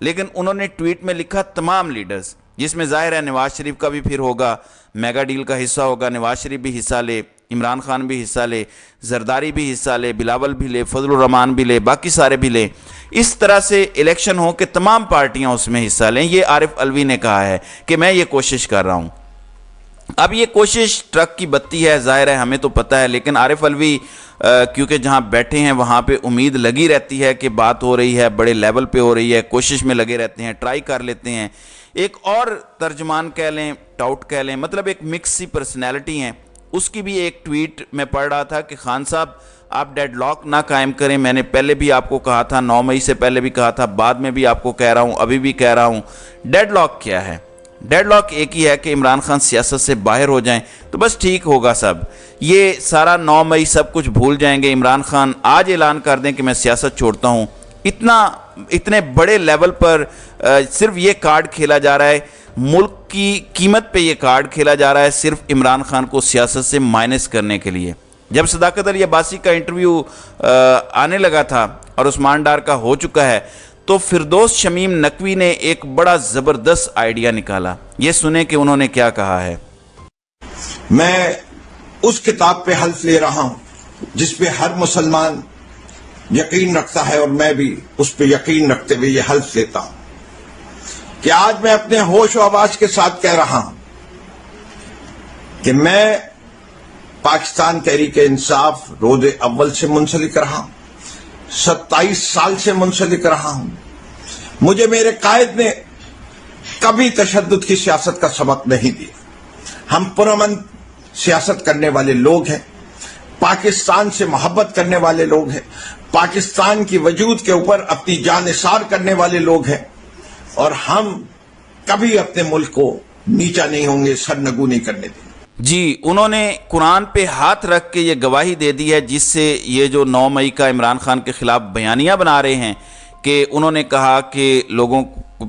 لیکن انہوں نے ٹویٹ میں لکھا تمام لیڈرز، جس میں ظاہر ہے نواز شریف کا بھی پھر ہوگا، میگا ڈیل کا حصہ ہوگا، نواز شریف بھی حصہ لے، عمران خان بھی حصہ لے، زرداری بھی حصہ لے، بلاول بھی لے، فضل الرحمان بھی لے، باقی سارے بھی لے، اس طرح سے الیکشن ہو کہ تمام پارٹیاں اس میں حصہ لیں۔ یہ عارف علوی نے کہا ہے کہ میں یہ کوشش کر رہا ہوں۔ اب یہ کوشش ٹرک کی بتی ہے، ظاہر ہے ہمیں تو پتہ ہے، لیکن عارف علوی کیونکہ جہاں بیٹھے ہیں وہاں پہ امید لگی رہتی ہے کہ بات ہو رہی ہے، بڑے لیول پہ ہو رہی ہے، کوشش میں لگے رہتے ہیں، ٹرائی کر لیتے ہیں۔ ایک اور ترجمان کہہ لیں، ٹاؤٹ کہہ لیں، مطلب ایک مکس سی پرسنالٹی ہیں، اس کی بھی ایک ٹویٹ میں پڑھ رہا تھا کہ خان صاحب آپ ڈیڈ لاک نہ قائم کریں، میں نے پہلے بھی آپ کو کہا تھا، 9 مئی سے پہلے بھی کہا تھا، بعد میں بھی آپ کو کہہ رہا ہوں، ابھی بھی کہہ رہا ہوں۔ ڈیڈ لاک کیا ہے؟ ڈیڈ لاک ایک ہی ہے کہ عمران خان سیاست سے باہر ہو جائیں تو بس ٹھیک ہوگا سب، یہ سارا 9 مئی سب کچھ بھول جائیں گے، عمران خان آج اعلان کر دیں کہ میں سیاست چھوڑتا ہوں۔ اتنے بڑے لیول پر صرف یہ کارڈ کھیلا جا رہا ہے، ملک کی قیمت پہ یہ کارڈ کھیلا جا رہا ہے صرف عمران خان کو سیاست سے مائنس کرنے کے لیے۔ جب صداقت علی عباسی کا انٹرویو آنے لگا تھا اور عثمان ڈار کا ہو چکا ہے تو فردوس شمیم نقوی نے ایک بڑا زبردست آئیڈیا نکالا، یہ سنیں کہ انہوں نے کیا کہا ہے۔ میں اس کتاب پہ حلف لے رہا ہوں جس پہ ہر مسلمان یقین رکھتا ہے، اور میں بھی اس پہ یقین رکھتے ہوئے یہ حلف لیتا ہوں کہ آج میں اپنے ہوش و آواز کے ساتھ کہہ رہا ہوں کہ میں پاکستان تحریک انصاف روز اول سے منسلک رہا ہوں، 27 سال سے منسلک رہا ہوں۔ مجھے میرے قائد نے کبھی تشدد کی سیاست کا سبق نہیں دیا۔ ہم پرامن سیاست کرنے والے لوگ ہیں، پاکستان سے محبت کرنے والے لوگ ہیں، پاکستان کی وجود کے اوپر اپنی جان نثار کرنے والے لوگ ہیں، اور ہم کبھی اپنے ملک کو نیچا نہیں ہوں گے، سرنگو نہیں کرنے دیں گے۔ جی، انہوں نے قرآن پہ ہاتھ رکھ کے یہ گواہی دے دی ہے، جس سے یہ جو 9 مئی کا عمران خان کے خلاف بیانیہ بنا رہے ہیں کہ انہوں نے کہا کہ لوگوں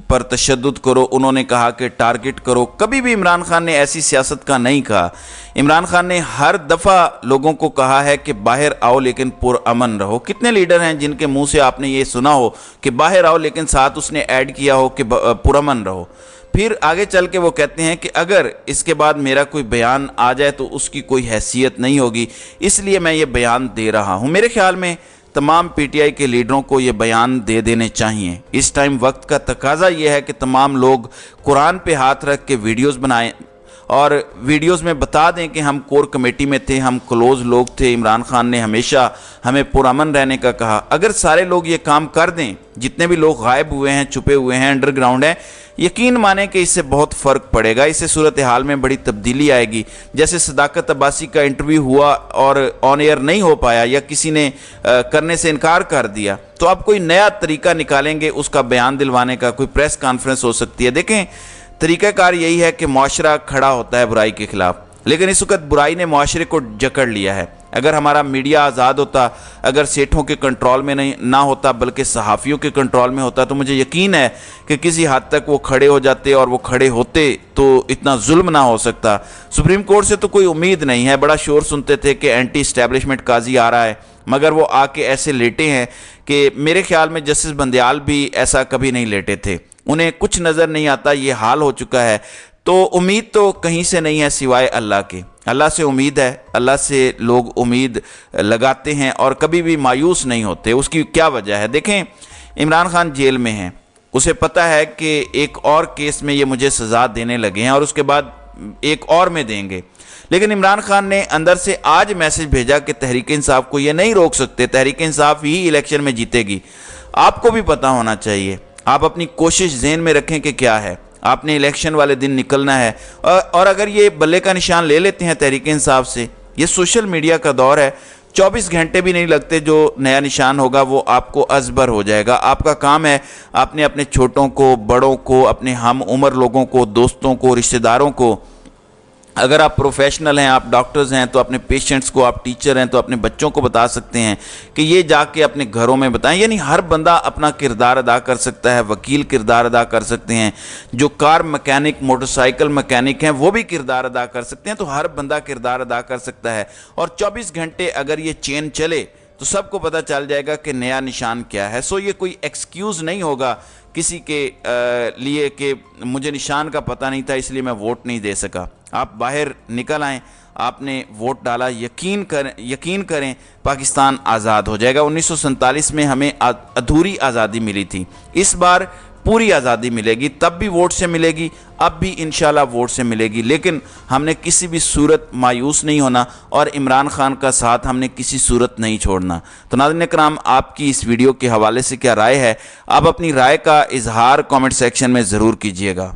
پر تشدد کرو، انہوں نے کہا کہ ٹارگٹ کرو، کبھی بھی عمران خان نے ایسی سیاست کا نہیں کہا۔ عمران خان نے ہر دفعہ لوگوں کو کہا ہے کہ باہر آؤ لیکن پرامن رہو۔ کتنے لیڈر ہیں جن کے منہ سے آپ نے یہ سنا ہو کہ باہر آؤ، لیکن ساتھ اس نے ایڈ کیا ہو کہ پرامن رہو۔ پھر آگے چل کے وہ کہتے ہیں کہ اگر اس کے بعد میرا کوئی بیان آ جائے تو اس کی کوئی حیثیت نہیں ہوگی، اس لیے میں یہ بیان دے رہا ہوں۔ میرے خیال میں تمام پی ٹی آئی کے لیڈروں کو یہ بیان دے دینے چاہیے۔ اس ٹائم وقت کا تقاضا یہ ہے کہ تمام لوگ قرآن پہ ہاتھ رکھ کے ویڈیوز بنائیں اور ویڈیوز میں بتا دیں کہ ہم کور کمیٹی میں تھے، ہم کلوز لوگ تھے، عمران خان نے ہمیشہ ہمیں پرامن رہنے کا کہا۔ اگر سارے لوگ یہ کام کر دیں، جتنے بھی لوگ غائب ہوئے ہیں، چھپے ہوئے ہیں، انڈر گراؤنڈ ہیں، یقین مانیں کہ اس سے بہت فرق پڑے گا، اس سے صورتحال میں بڑی تبدیلی آئے گی۔ جیسے صداقت عباسی کا انٹرویو ہوا اور آن ایئر نہیں ہو پایا یا کسی نے کرنے سے انکار کر دیا، تو آپ کوئی نیا طریقہ نکالیں گے اس کا بیان دلوانے کا، کوئی پریس کانفرنس ہو سکتی ہے۔ دیکھیں، طریقہ کار یہی ہے کہ معاشرہ کھڑا ہوتا ہے برائی کے خلاف، لیکن اس وقت برائی نے معاشرے کو جکڑ لیا ہے۔ اگر ہمارا میڈیا آزاد ہوتا، اگر سیٹھوں کے کنٹرول میں نہ ہوتا بلکہ صحافیوں کے کنٹرول میں ہوتا، تو مجھے یقین ہے کہ کسی حد تک وہ کھڑے ہو جاتے، اور وہ کھڑے ہوتے تو اتنا ظلم نہ ہو سکتا۔ سپریم کورٹ سے تو کوئی امید نہیں ہے، بڑا شور سنتے تھے کہ اینٹی اسٹیبلشمنٹ قاضی آ رہا ہے، مگر وہ آ کے ایسے لیٹے ہیں کہ میرے خیال میں جسٹس بندیال بھی ایسا کبھی نہیں لیٹے تھے، انہیں کچھ نظر نہیں آتا، یہ حال ہو چکا ہے۔ تو امید تو کہیں سے نہیں ہے سوائے اللہ کے، اللہ سے امید ہے، اللہ سے لوگ امید لگاتے ہیں اور کبھی بھی مایوس نہیں ہوتے۔ اس کی کیا وجہ ہے؟ دیکھیں، عمران خان جیل میں ہیں، اسے پتہ ہے کہ ایک اور کیس میں یہ مجھے سزا دینے لگے ہیں اور اس کے بعد ایک اور میں دیں گے، لیکن عمران خان نے اندر سے آج میسج بھیجا کہ تحریک انصاف کو یہ نہیں روک سکتے، تحریک انصاف ہی الیکشن میں جیتے گی۔ آپ کو بھی پتہ ہونا چاہیے، آپ اپنی کوشش ذہن میں رکھیں کہ کیا ہے، آپ نے الیکشن والے دن نکلنا ہے، اور اگر یہ بلے کا نشان لے لیتے ہیں تحریک انصاف سے، یہ سوشل میڈیا کا دور ہے، 24 گھنٹے بھی نہیں لگتے جو نیا نشان ہوگا وہ آپ کو ازبر ہو جائے گا۔ آپ کا کام ہے آپ نے اپنے چھوٹوں کو، بڑوں کو، اپنے ہم عمر لوگوں کو، دوستوں کو، رشتہ داروں کو، اگر آپ پروفیشنل ہیں، آپ ڈاکٹرز ہیں تو اپنے پیشنٹس کو، آپ ٹیچر ہیں تو اپنے بچوں کو بتا سکتے ہیں کہ یہ جا کے اپنے گھروں میں بتائیں۔ یعنی ہر بندہ اپنا کردار ادا کر سکتا ہے، وکیل کردار ادا کر سکتے ہیں، جو car mechanic, motor cycle mechanic ہیں وہ بھی کردار ادا کر سکتے ہیں، تو ہر بندہ کردار ادا کر سکتا ہے۔ اور 24 گھنٹے اگر یہ چین چلے تو سب کو پتہ چل جائے گا کہ نیا نشان کیا ہے۔ سو یہ کوئی ایکسکیوز نہیں ہوگا کسی کے لیے کہ مجھے نشان کا پتہ نہیں تھا اس لیے میں ووٹ نہیں دے سکا۔ آپ باہر نکل آئیں، آپ نے ووٹ ڈالا، یقین کریں پاکستان آزاد ہو جائے گا۔ 1947 میں ہمیں ادھوری آزادی ملی تھی، اس بار پوری آزادی ملے گی، تب بھی ووٹ سے ملے گی، اب بھی انشاءاللہ ووٹ سے ملے گی، لیکن ہم نے کسی بھی صورت مایوس نہیں ہونا اور عمران خان کا ساتھ ہم نے کسی صورت نہیں چھوڑنا۔ تو ناظرین کرام، آپ کی اس ویڈیو کے حوالے سے کیا رائے ہے؟ آپ اپنی رائے کا اظہار کامنٹ سیکشن میں ضرور کیجیے گا۔